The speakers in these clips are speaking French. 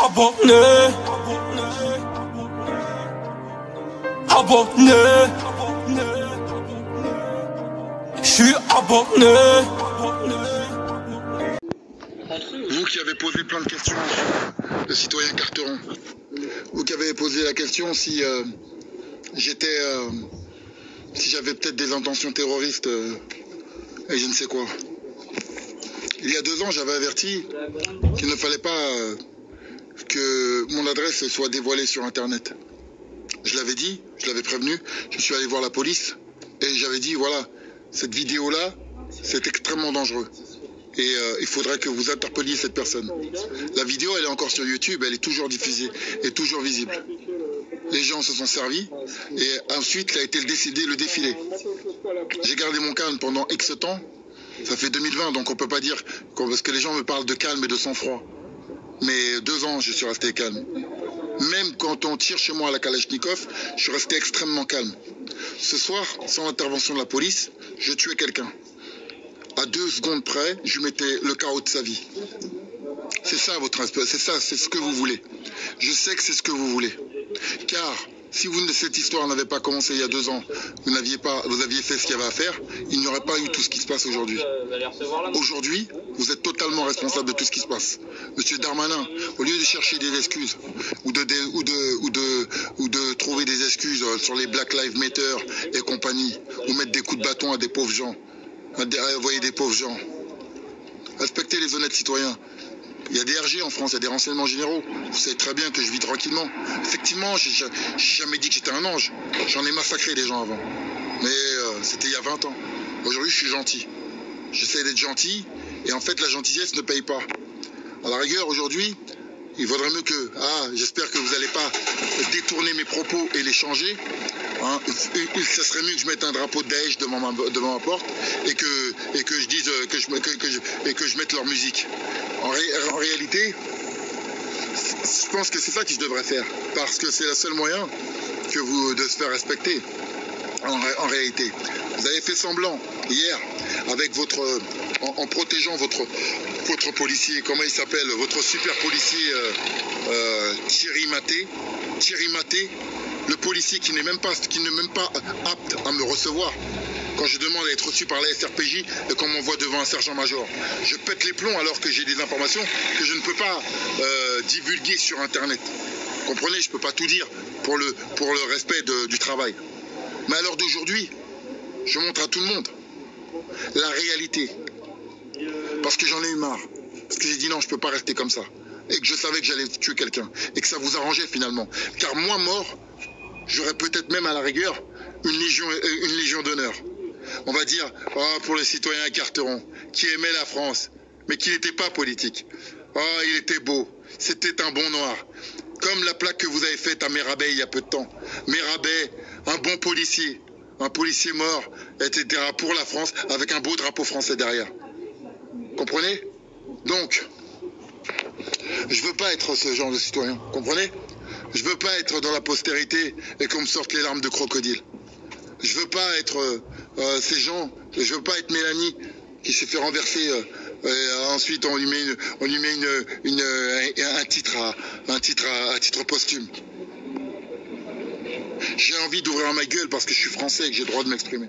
abonné. Abonné. Je suis abonné. Vous qui avez posé plein de questions, le citoyen Carteron, vous qui avez posé la question si si j'avais peut-être des intentions terroristes et je ne sais quoi. Il y a 2 ans, j'avais averti qu'il ne fallait pas que mon adresse soit dévoilée sur Internet. Je l'avais dit, je l'avais prévenu, je suis allé voir la police et j'avais dit, voilà, cette vidéo-là, c'est extrêmement dangereux. Et il faudrait que vous interpelliez cette personne. La vidéo, elle est encore sur YouTube, elle est toujours diffusée et toujours visible. Les gens se sont servis et ensuite, il a été le défilé. J'ai gardé mon calme pendant X temps. Ça fait 2020, donc on peut pas dire... Parce que les gens me parlent de calme et de sang-froid. Mais 2 ans, je suis resté calme. Même quand on tire chez moi à la Kalachnikov, je suis resté extrêmement calme. Ce soir, sans l'intervention de la police, je tuais quelqu'un. À 2 secondes près, je mettais le chaos de sa vie. C'est ça votre respect, c'est ça, c'est ce que vous voulez. Je sais que c'est ce que vous voulez. Car si cette histoire n'avait pas commencé il y a 2 ans, vous aviez fait ce qu'il y avait à faire, il n'y aurait pas eu tout ce qui se passe aujourd'hui. Aujourd'hui, vous êtes totalement responsable de tout ce qui se passe. Monsieur Darmanin, au lieu de chercher des excuses ou de trouver des excuses sur les Black Lives Matter et compagnie, ou mettre des coups de bâton à des pauvres gens, envoyer des pauvres gens, respectez les honnêtes citoyens. Il y a des RG en France, il y a des renseignements généraux. Vous savez très bien que je vis tranquillement. Effectivement, j'ai jamais dit que j'étais un ange. J'en ai massacré des gens avant. Mais c'était il y a 20 ans. Aujourd'hui, je suis gentil. J'essaie d'être gentil. Et en fait, la gentillesse ne paye pas. À la rigueur, aujourd'hui, il vaudrait mieux que... j'espère que vous n'allez pas détourner mes propos et les changer. Hein. Ça serait mieux que je mette un drapeau de Daesh devant ma porte et que je dise que je mette leur musique. En réalité, je pense que c'est ça que je devrais faire, parce que c'est le seul moyen de se faire respecter. En réalité, vous avez fait semblant hier avec en protégeant votre policier, comment il s'appelle, votre super policier Thierry Maté, le policier qui n'est même pas apte à me recevoir. Quand je demande à être reçu par la SRPJ et qu'on m'envoie devant un sergent-major, je pète les plombs alors que j'ai des informations que je ne peux pas divulguer sur Internet. Comprenez, je ne peux pas tout dire pour le respect du travail. Mais à l'heure d'aujourd'hui, je montre à tout le monde la réalité. Parce que j'en ai eu marre. Parce que j'ai dit non, je ne peux pas rester comme ça. Et que je savais que j'allais tuer quelqu'un. Et que ça vous arrangeait finalement. Car moi mort, j'aurais peut-être même à la rigueur une légion d'honneur. On va dire, pour les citoyens Carteron, qui aimaient la France, mais qui n'était pas politique. Il était beau. C'était un bon noir. Comme la plaque que vous avez faite à Mérabet il y a peu de temps. Mérabet, un bon policier. Un policier mort, etc. pour la France, avec un beau drapeau français derrière. Comprenez? Donc, je veux pas être ce genre de citoyen. Comprenez? Je veux pas être dans la postérité et qu'on me sorte les larmes de crocodile. Je veux pas être ces gens. Je veux pas être Mélanie qui s'est fait renverser. Ensuite, on lui met un titre à titre posthume. J'ai envie d'ouvrir ma gueule parce que je suis français et que j'ai le droit de m'exprimer.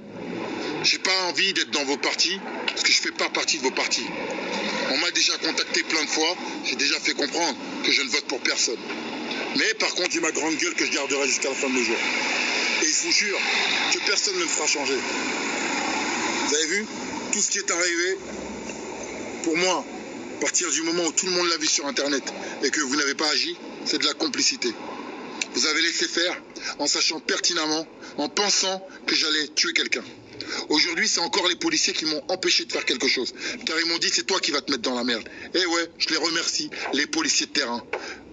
J'ai pas envie d'être dans vos partis parce que je fais pas partie de vos partis. On m'a déjà contacté plein de fois. J'ai déjà fait comprendre que je ne vote pour personne. Mais par contre, j'ai ma grande gueule que je garderai jusqu'à la fin de mes jours. Et je vous jure que personne ne me fera changer. Vous avez vu? Tout ce qui est arrivé, pour moi, à partir du moment où tout le monde l'a vu sur Internet et que vous n'avez pas agi, c'est de la complicité. Vous avez laissé faire en sachant pertinemment, en pensant que j'allais tuer quelqu'un. Aujourd'hui, c'est encore les policiers qui m'ont empêché de faire quelque chose. Car ils m'ont dit, c'est toi qui vas te mettre dans la merde. Et ouais, je les remercie, les policiers de terrain.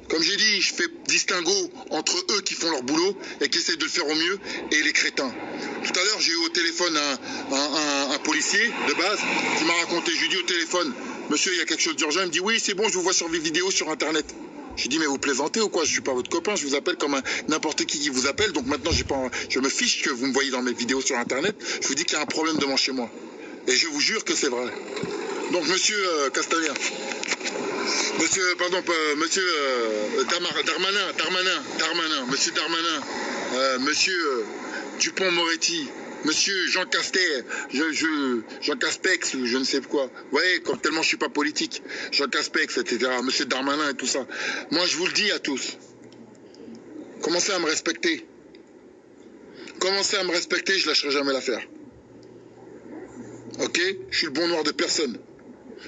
Comme j'ai dit, je fais distinguo entre eux qui font leur boulot et qui essaient de le faire au mieux et les crétins. Tout à l'heure, j'ai eu au téléphone un policier de base qui m'a raconté, je lui ai dit au téléphone, monsieur, il y a quelque chose d'urgent. Il me dit, oui, c'est bon, je vous vois sur les vidéos sur Internet. Je lui dis, mais vous plaisantez ou quoi? Je suis pas votre copain, je vous appelle comme n'importe qui vous appelle. Donc maintenant, je me fiche que vous me voyez dans mes vidéos sur Internet. Je vous dis qu'il y a un problème devant chez moi. Et je vous jure que c'est vrai. Donc, monsieur Castaner, Monsieur, pardon, monsieur Darmanin, monsieur Darmanin, monsieur Dupond-Moretti, monsieur Jean Castex, Jean Castex ou je ne sais quoi. Vous voyez, comme tellement je suis pas politique, Jean Castex, etc. Monsieur Darmanin et tout ça. Moi, je vous le dis à tous. Commencez à me respecter. Commencez à me respecter, je lâcherai jamais l'affaire. Ok? Je suis le bon noir de personne.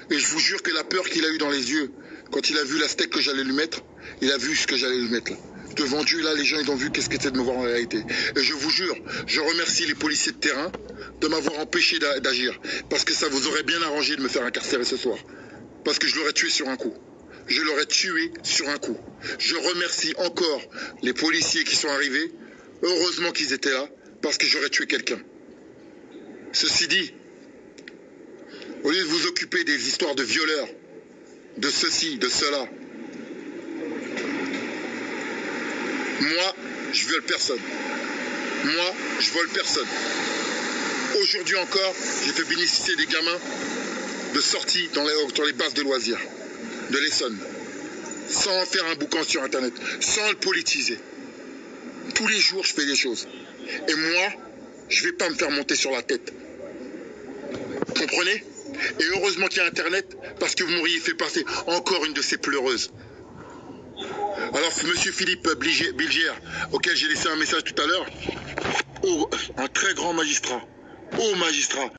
Et je vous jure que la peur qu'il a eue dans les yeux, quand il a vu la steak que j'allais lui mettre, il a vu ce que j'allais lui mettre là. Devant Dieu, là, les gens, ils ont vu qu'est-ce que c'était de me voir en réalité. Et je vous jure, je remercie les policiers de terrain de m'avoir empêché d'agir. Parce que ça vous aurait bien arrangé de me faire incarcérer ce soir. Parce que je l'aurais tué sur un coup. Je l'aurais tué sur un coup. Je remercie encore les policiers qui sont arrivés. Heureusement qu'ils étaient là, parce que j'aurais tué quelqu'un. Ceci dit, au lieu de vous occuper des histoires de violeurs, de ceci, de cela, moi, je vole personne. Moi, je vole personne. Aujourd'hui encore, j'ai fait bénéficier des gamins de sorties dans les bases de loisirs, de l'Essonne, sans faire un boucan sur Internet, sans le politiser. Tous les jours, je fais des choses. Et moi, je ne vais pas me faire monter sur la tête. Comprenez ? Et heureusement qu'il y a Internet, parce que vous m'auriez fait passer encore une de ces pleureuses. Alors, monsieur Philippe Bilgière, auquel j'ai laissé un message tout à l'heure, un très grand magistrat, haut magistrat,